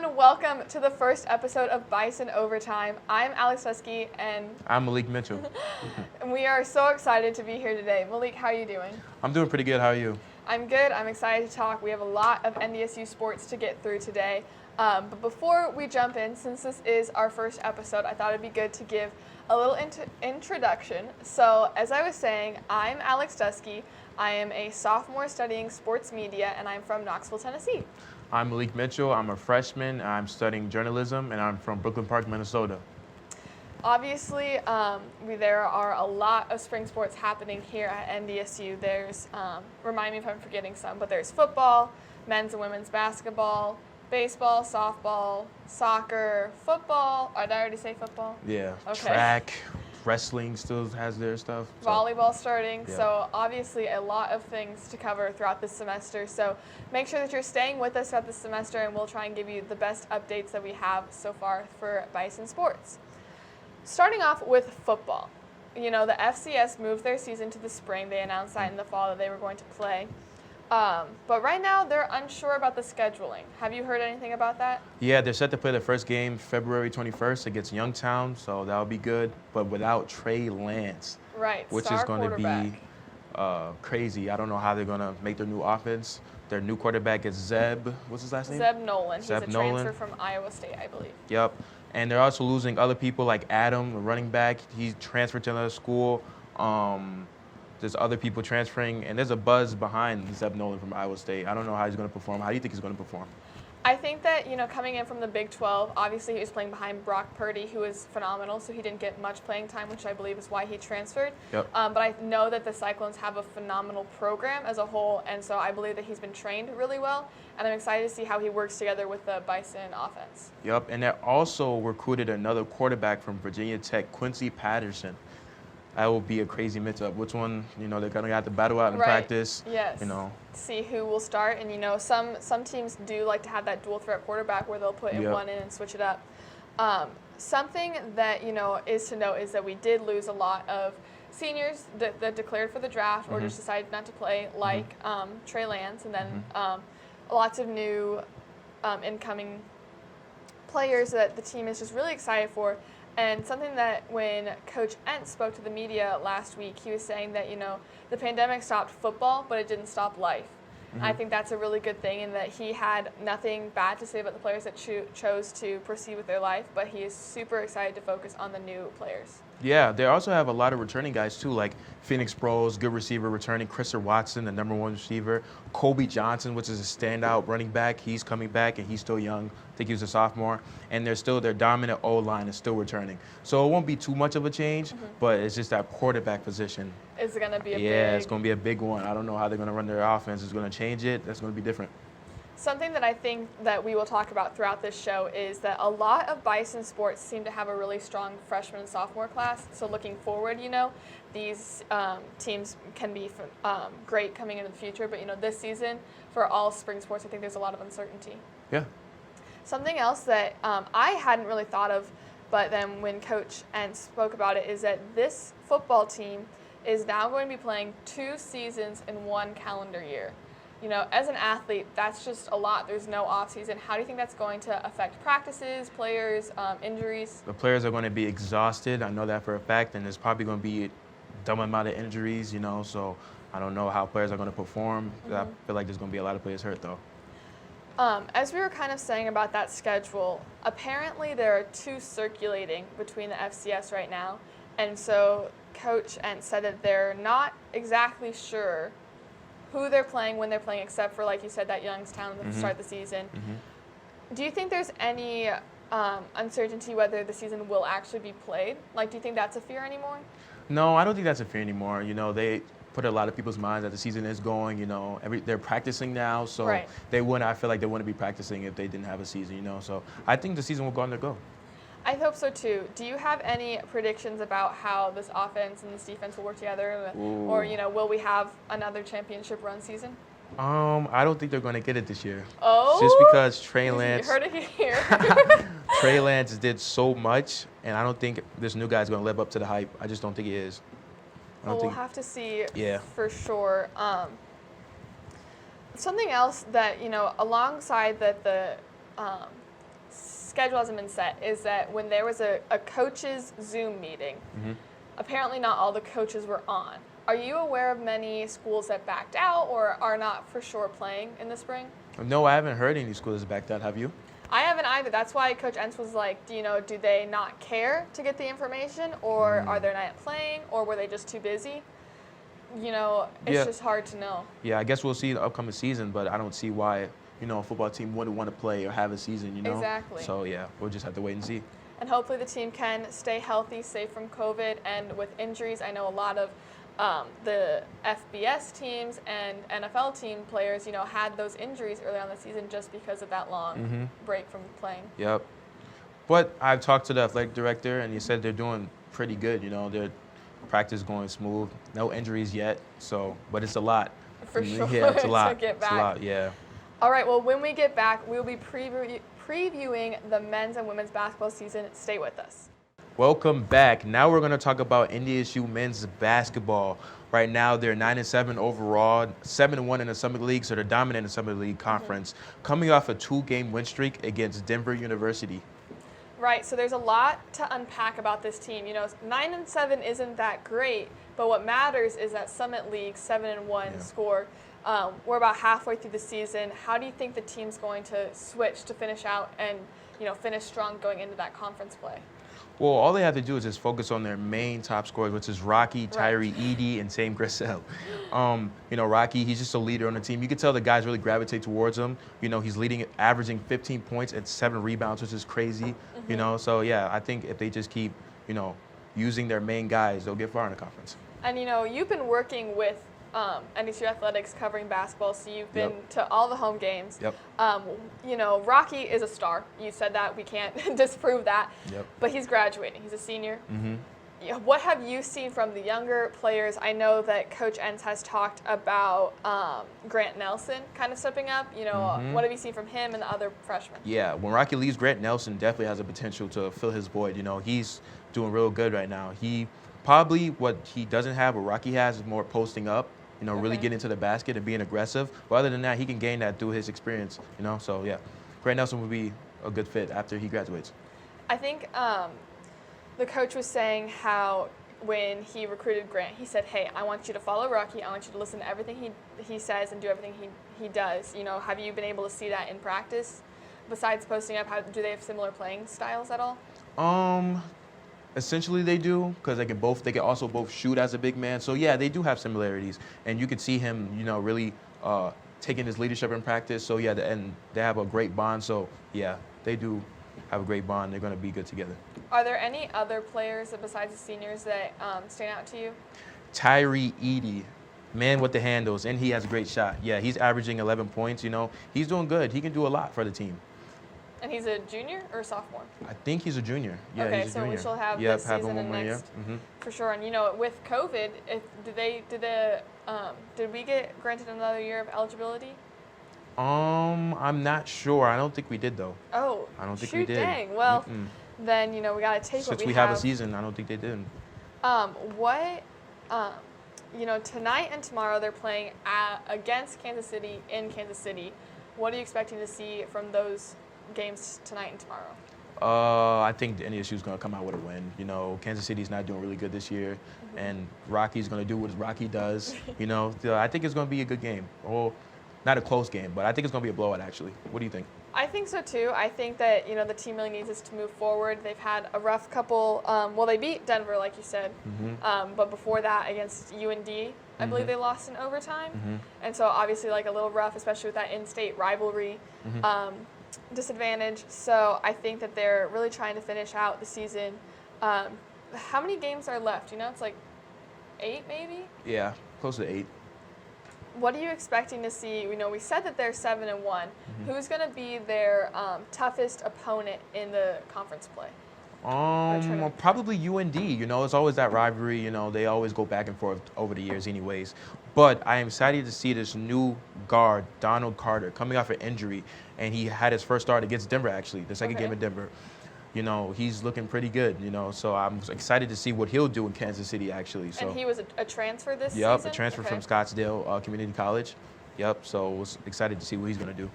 everyone, welcome to the first episode of Bison Overtime. I'm Alex Husky, and I'm Malik Mitchell. and we are so excited to be here today. Malik, how are you doing? I'm doing pretty good. How are you? I'm good. I'm excited to talk. We have a lot of Ndsu sports to get through today. But before we jump in, since this is our first episode, I thought it'd be good to give a little introduction. So, as I was saying, I'm Alex Dusky. I am a sophomore studying sports media, and I'm from Knoxville, Tennessee. I'm Malik Mitchell. I'm a freshman. I'm studying journalism, and I'm from Brooklyn Park, Minnesota. Obviously, there are a lot of spring sports happening here at NDSU. There's, remind me if I'm forgetting some, but there's football, men's and women's basketball, baseball, softball, soccer, football. Did I already say football? Yeah. Okay. Track, wrestling still has their stuff. So. Volleyball starting. Yeah. So obviously a lot of things to cover throughout this semester. So make sure that you're staying with us throughout this semester, and we'll try and give you the best updates that we have so far for Bison sports. Starting off with football. You know, the FCS moved their season to the spring. They announced that in the fall that they were going to play. But right now, they're unsure about the scheduling. Have you heard anything about that? Yeah, they're set to play their first game February 21st against Youngstown, so that'll be good. But without Trey Lance, right, which is going to be crazy. I don't know how they're going to make their new offense. Their new quarterback is Zeb. What's his last name? Zeb Nolan. Zeb He's a Nolan. transfer from Iowa State, I believe. Yep. And they're also losing other people like Adam, the running back. He transferred to another school. There's other people transferring, and there's a buzz behind Zeb Nolan from Iowa State. I don't know how he's going to perform. How do you think he's going to perform? I think that, you know, coming in from the Big 12, obviously he was playing behind Brock Purdy, who is phenomenal, so he didn't get much playing time, which I believe is why he transferred. Yep. But I know that the Cyclones have a phenomenal program as a whole, and so I believe that he's been trained really well, and I'm excited to see how he works together with the Bison offense. Yep, and they also recruited another quarterback from Virginia Tech, Quincy Patterson. That will be a crazy mix-up. Which one, you know, they're going to have to battle out in practice. Yes. You know. See who will start. And, you know, some teams do like to have that dual-threat quarterback where they'll put in one in and switch it up. Something that, you know, is to note is that we did lose a lot of seniors that declared for the draft or just decided not to play, like Trey Lance, and then lots of new incoming players that the team is just really excited for. And something that when Coach Ndsu spoke to the media last week, he was saying that, you know, the pandemic stopped football, but it didn't stop life. I think that's a really good thing, in that he had nothing bad to say about the players that chose to proceed with their life, but he is super excited to focus on the new players. Yeah, they also have a lot of returning guys, too, like Phoenix Bros, good receiver returning, Christopher Watson, the #1 receiver, Kobe Johnson, which is a standout running back. He's coming back, and he's still young. I think he was a sophomore. And their dominant O-line is still returning. So it won't be too much of a change, but it's just that quarterback position. It's going to be it's going to be a big one. I don't know how they're going to run their offense. It's going to change it. That's going to be different. Something that I think that we will talk about throughout this show is that a lot of Bison sports seem to have a really strong freshman and sophomore class. So looking forward, you know, these teams can be great coming into the future. But, you know, this season for all spring sports, I think there's a lot of uncertainty. Yeah. Something else that I hadn't really thought of, but then when Coach Ndsu spoke about it, is that this football team is now going to be playing 2 seasons in 1 calendar year. You know, as an athlete, that's just a lot. There's no off season. How do you think that's going to affect practices, players, injuries? The players are going to be exhausted. I know that for a fact, and there's probably going to be a dumb amount of injuries, you know, so I don't know how players are going to perform. I feel like there's going to be a lot of players hurt, though. As we were kind of saying about that schedule, apparently there are 2 circulating between the FCS right now, and so Coach Ndsu said that they're not exactly sure who they're playing, when they're playing, except for, like you said, that Youngstown at the start of the season. Do you think there's any uncertainty whether the season will actually be played? Like, do you think that's a fear anymore? No, I don't think that's a fear anymore. You know, they put a lot of people's minds that the season is going, you know, they're practicing now, so I feel like they wouldn't be practicing if they didn't have a season, you know. So I think the season will go on their go. I hope so too. Do you have any predictions about how this offense and this defense will work together? Or, you know, will we have another championship run season? I don't think they're going to get it this year. Oh? Just because Trey Lance. You heard it here. Trey Lance did so much, and I don't think this new guy's going to live up to the hype. I just don't think he is. We'll have to see Yeah. for sure. Something else that, you know, alongside that the schedule hasn't been set, is that when there was a coaches Zoom meeting, apparently not all the coaches were on. Are you aware of many schools that backed out or are not for sure playing in the spring? No, I haven't heard any schools backed out. Have you? I haven't either. That's why Coach Ndsu was like, do they not care to get the information, or are they not playing, or were they just too busy? It's just hard to know. Yeah, I guess we'll see the upcoming season, but I don't see why, a football team wouldn't want to play or have a season, Exactly. So, yeah, we'll just have to wait and see. And hopefully the team can stay healthy, safe from COVID, and with injuries. I know a lot of the FBS teams and NFL team players, had those injuries early on in the season just because of that long break from playing. Yep. But I've talked to the athletic director, and he said they're doing pretty good. Their practice going smooth. No injuries yet. So, but it's a lot. For sure. Yeah, it's a lot. To get back. It's a lot. Yeah. All right. Well, when we get back, we'll be previewing the men's and women's basketball season. Stay with us. Welcome back. Now we're going to talk about Ndsu men's basketball. Right now, they're 9-7 overall, 7-1 in the Summit League, so they're dominant in the Summit League Conference, coming off a 2-game win streak against Denver University. Right, so there's a lot to unpack about this team. 9-7 isn't that great, but what matters is that Summit League 7-1 score. We're about halfway through the season. How do you think the team's going to switch to finish out and finish strong going into that conference play? Well, all they have to do is just focus on their main top scorers, which is Rocky, Tyree Edey, and Sam Grissel. Rocky, he's just a leader on the team. You can tell the guys really gravitate towards him. He's leading, averaging 15 points and 7 rebounds, which is crazy. So yeah, I think if they just keep, using their main guys, they'll get far in the conference. And you've been working with Ndsu Athletics covering basketball, so you've been to all the home games. Yep. Rocky is a star. You said that. We can't disprove that. Yep. But he's graduating. He's a senior. What have you seen from the younger players? I know that Coach Entz has talked about Grant Nelson kind of stepping up. What have you seen from him and the other freshmen? Yeah, when Rocky leaves, Grant Nelson definitely has a potential to fill his void. He's doing real good right now. He probably, what he doesn't have, what Rocky has, is more posting up. Really getting into the basket and being aggressive. But other than that, he can gain that through his experience, So, yeah, Grant Nelson would be a good fit after he graduates. I think the coach was saying how when he recruited Grant, he said, hey, I want you to follow Rocky. I want you to listen to everything he says and do everything he does. Have you been able to see that in practice? Besides posting up, do they have similar playing styles at all? Essentially, they do, because they can also both shoot as a big man. So yeah, they do have similarities, and you could see him, really taking his leadership in practice. So yeah, and they have a great bond. So yeah, they do have a great bond. They're going to be good together. Are there any other players besides the seniors that stand out to you? Tyree Edey, man with the handles, and he has a great shot. Yeah, he's averaging 11 points. He's doing good. He can do a lot for the team. And he's a junior or a sophomore? I think he's a junior. Yeah, okay, he's a so junior. We shall have this season and next for sure. And with COVID, did we get granted another year of eligibility? I'm not sure. I don't think we did though. Oh, I don't think we did. Dang. Well, then we gotta take Since what we have a season. I don't think they did. Tonight and tomorrow they're playing against Kansas City in Kansas City. What are you expecting to see from those games tonight and tomorrow? I think the NDSU is going to come out with a win. Kansas City's not doing really good this year, and Rocky's going to do what Rocky does. I think it's going to be a good game. Well, not a close game, but I think it's going to be a blowout, actually. What do you think? I think so, too. I think that, the team really needs us to move forward. They've had a rough couple. They beat Denver, like you said. But before that, against UND, I believe they lost in overtime. And so, obviously, a little rough, especially with that in-state rivalry. Disadvantage. So I think that they're really trying to finish out the season. How many games are left? It's 8 maybe? Yeah, close to 8. What are you expecting to see? We said that they're 7-1. Who's going to be their toughest opponent in the conference play? Probably UND. It's always that rivalry. They always go back and forth over the years anyways. But I am excited to see this new guard, Donald Carter, coming off an injury, and he had his first start against Denver, actually, the second game in Denver. He's looking pretty good, so I'm excited to see what he'll do in Kansas City, actually. So. And he was a transfer this season? Yep, a transfer from Scottsdale Community College. Yep, so I was excited to see what he's going to do.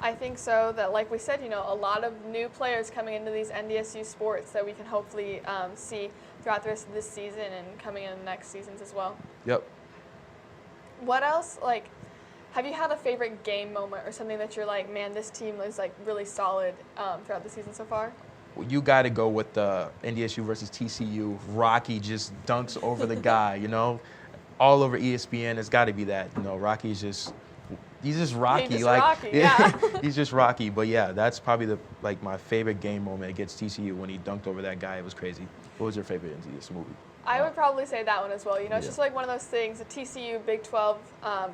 I think so. That, like we said, a lot of new players coming into these NDSU sports that we can hopefully see throughout the rest of this season and coming in the next seasons as well. Yep. What else, have you had a favorite game moment or something that you're like, man, this team is really solid throughout the season so far? Well, you got to go with the NDSU versus TCU. Rocky just dunks over the guy, all over ESPN. It's got to be that. Rocky's just. He's just Rocky. He's just Rocky, yeah. He's just Rocky. But yeah, that's probably my favorite game moment against TCU when he dunked over that guy. It was crazy. What was your favorite NDSU movie? I would probably say that one as well. It's just one of those things, the TCU Big 12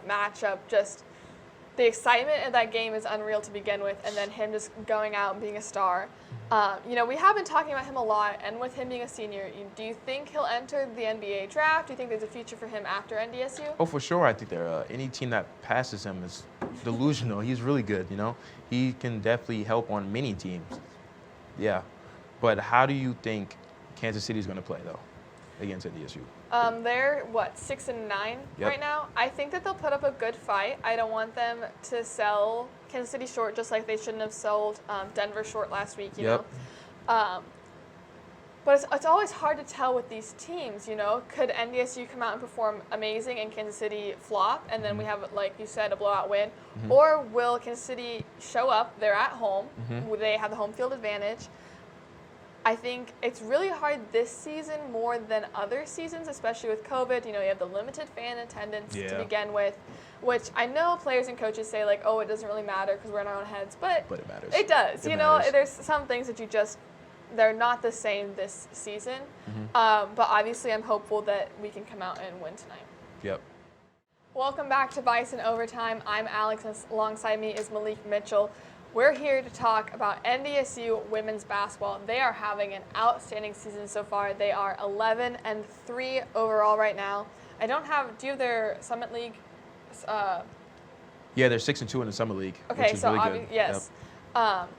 matchup, just the excitement of that game is unreal to begin with, and then him just going out and being a star. We have been talking about him a lot, and with him being a senior, do you think he'll enter the NBA draft? Do you think there's a future for him after NDSU? Oh, for sure. I think any team that passes him is delusional. He's really good, He can definitely help on many teams. Yeah. But how do you think Kansas City is going to play, though, against NDSU? They're, 6-9 right now? I think that they'll put up a good fight. I don't want them to sell Kansas City short just like they shouldn't have sold Denver short last week, you know. But it's always hard to tell with these teams, Could NDSU come out and perform amazing and Kansas City flop, and then we have, like you said, a blowout win? Or will Kansas City show up, they're at home, they have the home field advantage? I think it's really hard this season more than other seasons, especially with COVID. You have the limited fan attendance to begin with, which I know players and coaches say, it doesn't really matter because we're in our own heads. But it matters. It does. It matters. There's some things that they're not the same this season. But obviously I'm hopeful that we can come out and win tonight. Yep. Welcome back to Bison Overtime. I'm Alex, and alongside me is Malik Mitchell. We're here to talk about NDSU women's basketball. They are having an outstanding season so far. They are 11-3 overall right now. Do you have their Summit League? Yeah, they're 6-2 in the Summit League, which is really good. Yes. Yep.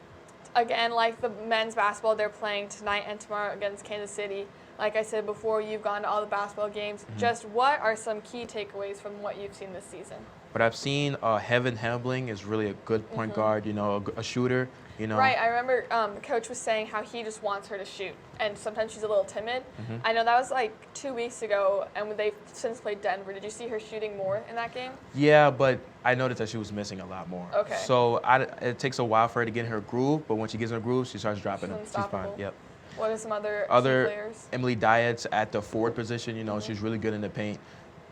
Again, like the men's basketball, they're playing tonight and tomorrow against Kansas City. Like I said before, you've gone to all the basketball games. Just what are some key takeaways from what you've seen this season? But I've seen Heaven Hambling is really a good point guard, a shooter, Right. I remember the coach was saying how he just wants her to shoot, and sometimes she's a little timid. I know that was 2 weeks ago, and they've since played Denver. Did you see her shooting more in that game? Yeah, but I noticed that she was missing a lot more. Okay. So it takes a while for her to get in her groove, but when she gets in her groove, she starts dropping them. She's fine. Yep. What are some other players? Emily Dietz at the forward position, she's really good in the paint.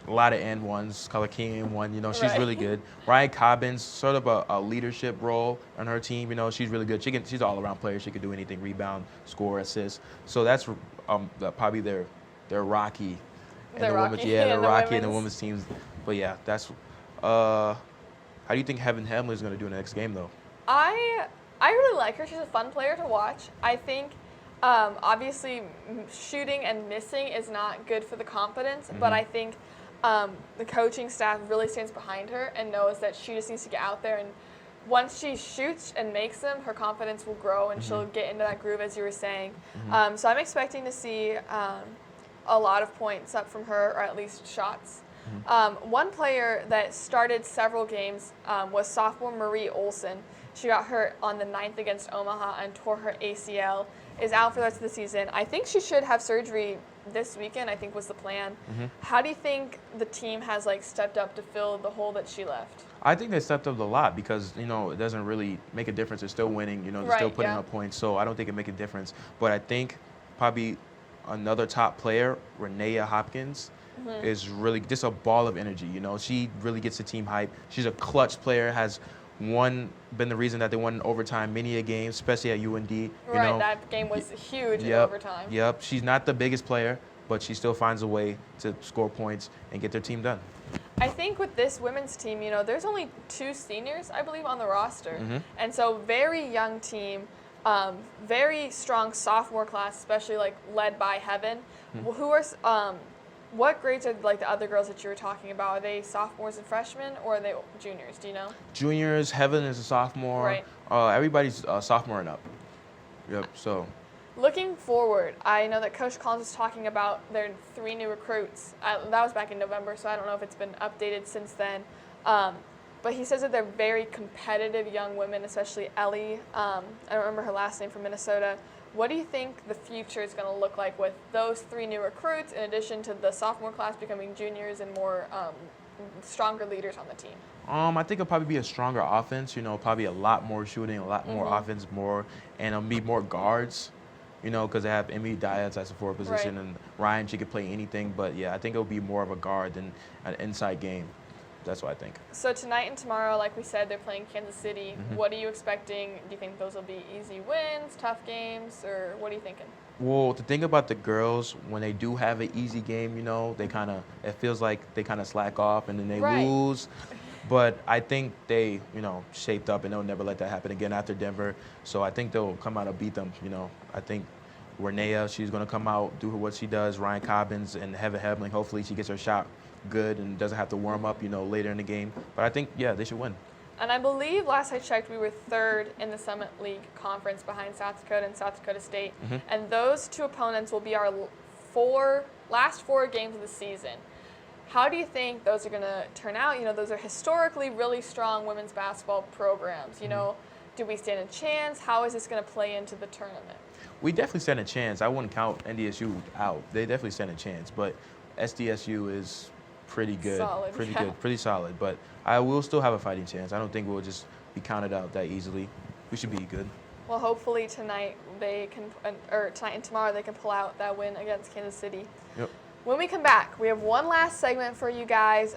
A lot of and ones, Color King and one, she's really good. Ryan Cobbins, sort of a leadership role on her team, she's really good. She's an all-around player. She can do anything, rebound, score, assist. So that's probably their Rocky. They're Rocky. They're Rocky and the women's teams. But yeah, that's how do you think Heaven Hamlin is going to do in the next game, though? I really like her. She's a fun player to watch. I think obviously shooting and missing is not good for the confidence, but I think the coaching staff really stands behind her and knows that she just needs to get out there, and once she shoots and makes them, her confidence will grow and she'll get into that groove, as you were saying. So I'm expecting to see a lot of points up from her, or at least shots. One player that started several games was sophomore Marie Olson. She got hurt on the 9th against Omaha and tore her ACL, is out for the rest of the season. I think she should have surgery this weekend, I think was the plan. How do you think the team has stepped up to fill the hole that she left? I think they stepped up a lot because, it doesn't really make a difference. They're still winning, they're still putting up points. So I don't think it make a difference. But I think probably another top player, Renea Hopkins, is really just a ball of energy. She really gets the team hype. She's a clutch player, has been the reason that they won in overtime many a game, especially at UND. That game was huge in overtime. Yep, she's not the biggest player, but she still finds a way to score points and get their team done. I think with this women's team, there's only 2 seniors, I believe, on the roster. And so very young team, very strong sophomore class, especially led by Heaven. Who are what grades are the other girls that you were talking about? Are they sophomores and freshmen, or are they juniors? Do you know? Juniors. Heaven is a sophomore. Right. Everybody's sophomore and up. Yep. So. Looking forward, I know that Coach Collins was talking about their 3 new recruits. That was back in November, so I don't know if it's been updated since then. But he says that they're very competitive young women, especially Ellie. I don't remember her last name, from Minnesota. What do you think the future is going to look like with those 3 new recruits, in addition to the sophomore class becoming juniors and more stronger leaders on the team? I think it'll probably be a stronger offense, probably a lot more shooting, a lot more offense, and it'll be more guards, because they have Emmy Dietz as a forward position, and Ryan, she could play anything. But, yeah, I think it'll be more of a guard than an inside game. That's what I think. So tonight and tomorrow, like we said, they're playing Kansas City. What are you expecting? Do you think those will be easy wins, tough games, or what are you thinking? Well, the thing about the girls, when they do have an easy game, it feels like they kind of slack off and then they lose. But I think they, shaped up, and they'll never let that happen again after Denver. So I think they'll come out and beat them. I think Renea, she's going to come out, do what she does. Ryan Cobbins and Heather Hebling, hopefully she gets her shot good and doesn't have to warm up, later in the game. But I think, yeah, they should win. And I believe last I checked, we were 3rd in the Summit League Conference behind South Dakota and South Dakota State. And those 2 opponents will be our last 4 games of the season. How do you think those are going to turn out? Those are historically really strong women's basketball programs. Do we stand a chance? How is this going to play into the tournament? We definitely stand a chance. I wouldn't count NDSU out. They definitely stand a chance. But SDSU is pretty good. Solid, pretty solid. But I will still have a fighting chance. I don't think we'll just be counted out that easily. We should be good. Well, hopefully tonight tonight and tomorrow they can pull out that win against Kansas City. Yep. When we come back, we have one last segment for you guys,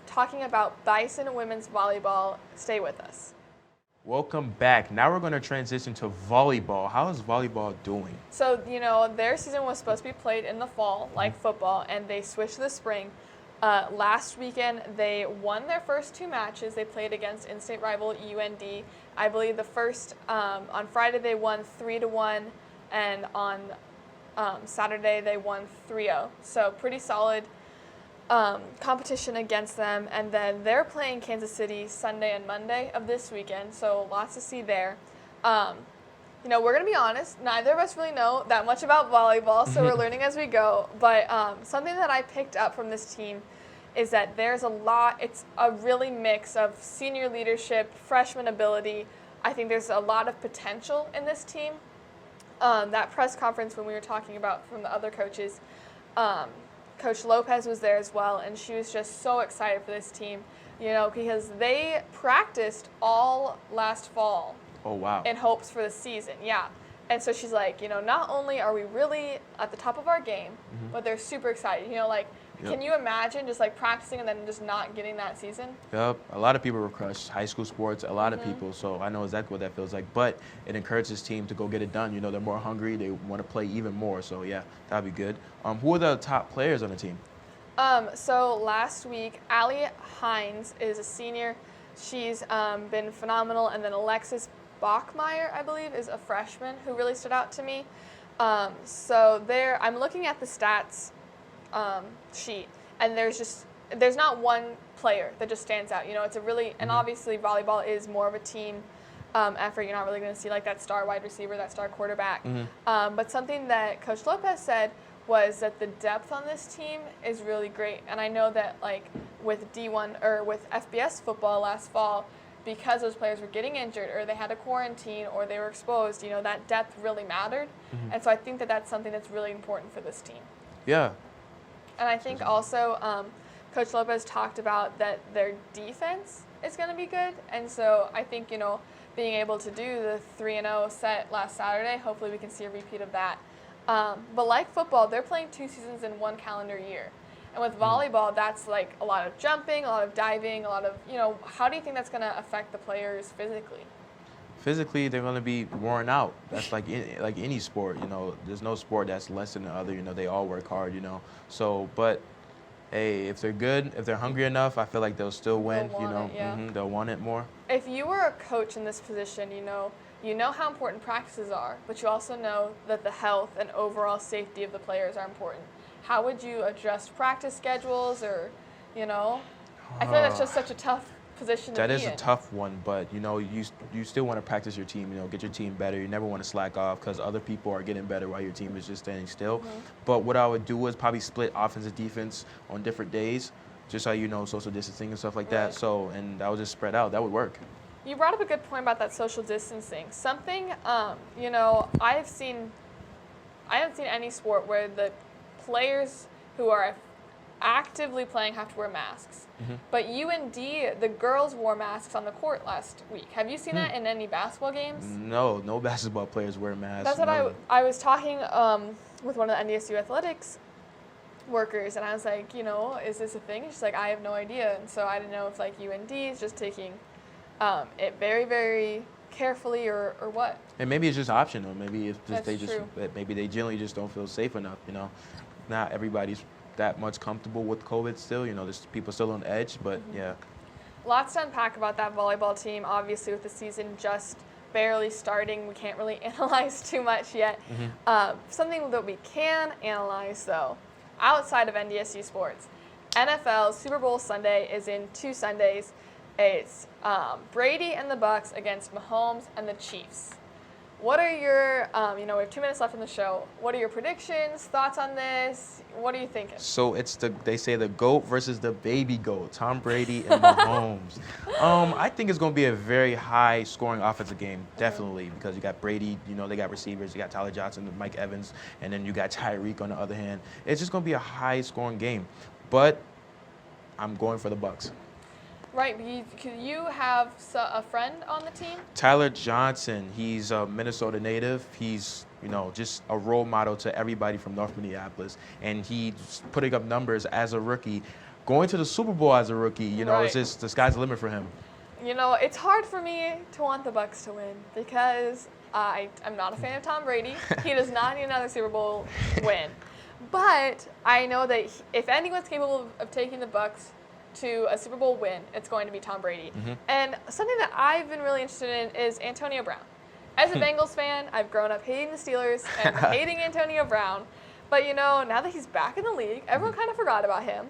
talking about Bison women's volleyball. Stay with us. Welcome back. Now we're going to transition to volleyball. How is volleyball doing? So, their season was supposed to be played in the fall, like football, and they switched to the spring. Last weekend, they won their first 2 matches. They played against in-state rival UND. I believe the first, on Friday, they won 3-1, and on Saturday, they won 3-0. So pretty solid competition against them. And then they're playing Kansas City Sunday and Monday of this weekend, so lots to see there. We're going to be honest, neither of us really know that much about volleyball, so we're learning as we go. But something that I picked up from this team is that it's a really mix of senior leadership, freshman ability. I think there's a lot of potential in this team. That press conference when we were talking about from the other coaches, Coach Lopez was there as well, and she was just so excited for this team, because they practiced all last fall. Oh, wow. In hopes for the season, yeah. And so she's like, not only are we really at the top of our game, but they're super excited. Can you imagine just practicing and then just not getting that season? Yep. A lot of people were crushed. High school sports, a lot of people. So I know exactly what that feels like. But it encourages this team to go get it done. They're more hungry. They want to play even more. So, yeah, that'd be good. Who are the top players on the team? So last week, Allie Hines is a senior. She's been phenomenal. And then Alexis Bachmeyer, I believe, is a freshman who really stood out to me. I'm looking at the stats sheet, and there's not one player that just stands out. It's a really, and obviously volleyball is more of a team effort. You're not really going to see that star wide receiver, that star quarterback. But something that Coach Lopez said was that the depth on this team is really great. And I know that with D1 or with FBS football last fall, because those players were getting injured or they had a quarantine or they were exposed, that depth really mattered. And so I think that that's something that's really important for this team. Yeah. And I think also Coach Lopez talked about that their defense is going to be good. And so I think, being able to do the 3-0 set last Saturday, hopefully we can see a repeat of that. But like football, they're playing 2 seasons in 1 calendar year. And with volleyball, that's a lot of jumping, a lot of diving, a lot of, how do you think that's going to affect the players physically? Physically, they're going to be worn out. That's like any sport, There's no sport that's less than the other, They all work hard, So, but, hey, if they're good, if they're hungry enough, I feel like they'll still win, They'll want it more. If you were a coach in this position, you know how important practices are, but you also know that the health and overall safety of the players are important. How would you adjust practice schedules or, I feel like that's just such a tough position to be in. That is a tough one, but, you still want to practice your team, get your team better. You never want to slack off because other people are getting better while your team is just standing still. But what I would do is probably split offense and defense on different days. just how you know social distancing and stuff like Right. that. So, and that would just spread out. That would work. You brought up a good point about that social distancing. Something, you know, I haven't seen any sport where the players who are actively playing have to wear masks. But UND, the girls wore masks on the court last week. Have you seen that in any basketball games? No basketball players wear masks. That's what no. I was talking with one of the NDSU athletics workers, and I was like, you know, is this a thing? She's like, I have no idea. And so I didn't know if like UND is just taking it very, very carefully or what. And maybe it's just optional. Maybe it's just That's true. maybe they generally just don't feel safe enough. You know, not everybody's that much comfortable with COVID still. You know, there's people still on edge, but yeah. Lots to unpack about that volleyball team. Obviously, with the season just barely starting, we can't really analyze too much yet. Something that we can analyze, though, outside of NDSU sports, NFL Super Bowl Sunday is in 2 Sundays. It's Brady and the Bucks against Mahomes and the Chiefs. What are your, you know, we have 2 minutes left in the show. What are your predictions, thoughts on this? What are you thinking? So they say the GOAT versus the baby GOAT, Tom Brady and Mahomes. I think it's going to be a very high scoring offensive game, definitely, because you got Brady, you know, they got receivers, you got Tyler Johnson, Mike Evans, and then you got Tyreek on the other hand. It's just going to be a high scoring game, but I'm going for the Bucks. Right, you have a friend on the team? Tyler Johnson, he's a Minnesota native. He's, you know, just a role model to everybody from North Minneapolis. And he's putting up numbers as a rookie, going to the Super Bowl as a rookie. You know, It's just the sky's the limit for him. You know, it's hard for me to want the Bucks to win because I'm not a fan of Tom Brady. He does not need another Super Bowl win. But I know that if anyone's capable of taking the Bucks to a Super Bowl win, it's going to be Tom Brady. And something that I've been really interested in is Antonio Brown. As a Bengals fan, I've grown up hating the Steelers and hating Antonio Brown. But, you know, now that he's back in the league, everyone kind of forgot about him.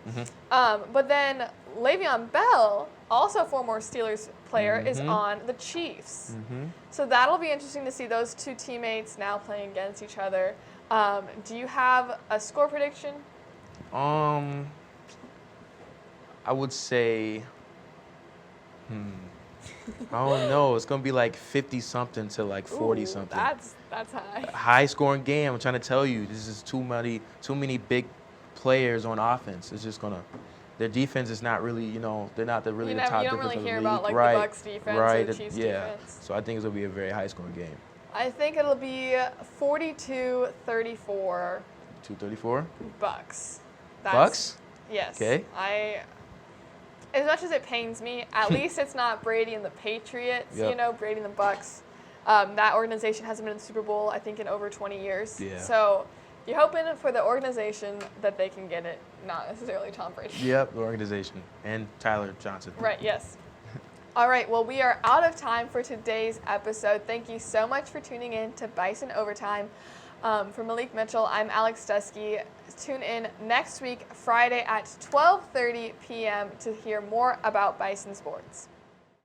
But then Le'Veon Bell, also a former Steelers player, is on the Chiefs. So that'll be interesting to see those 2 teammates now playing against each other. Do you have a score prediction? I would say, I don't know. It's going to be like 50-something to like 40-something. That's high. High scoring game. I'm trying to tell you, this is too many big players on offense. It's just going to, their defense is not really, you know, they're not really the top You don't defense really of the hear league. about like Right. the Bucks defense or the Chiefs defense. So I think it's going to be a very high scoring game. I think it'll be 42-34 234? Bucks. Bucks? Yes. Okay. As much as it pains me, at least it's not Brady and the Patriots. Yep. You know, Brady and the Bucks. That organization hasn't been in the Super Bowl, I think, in over 20 years. Yeah. So you're hoping for the organization that they can get it, not necessarily Tom Brady. Yep, the organization. And Tyler Johnson. Right, yes. All right, well, we are out of time for today's episode. Thank you so much for tuning in to Bison Overtime. For Malik Mitchell, I'm Alex Dusky. Tune in next week, Friday at 12:30 p.m. to hear more about Bison sports.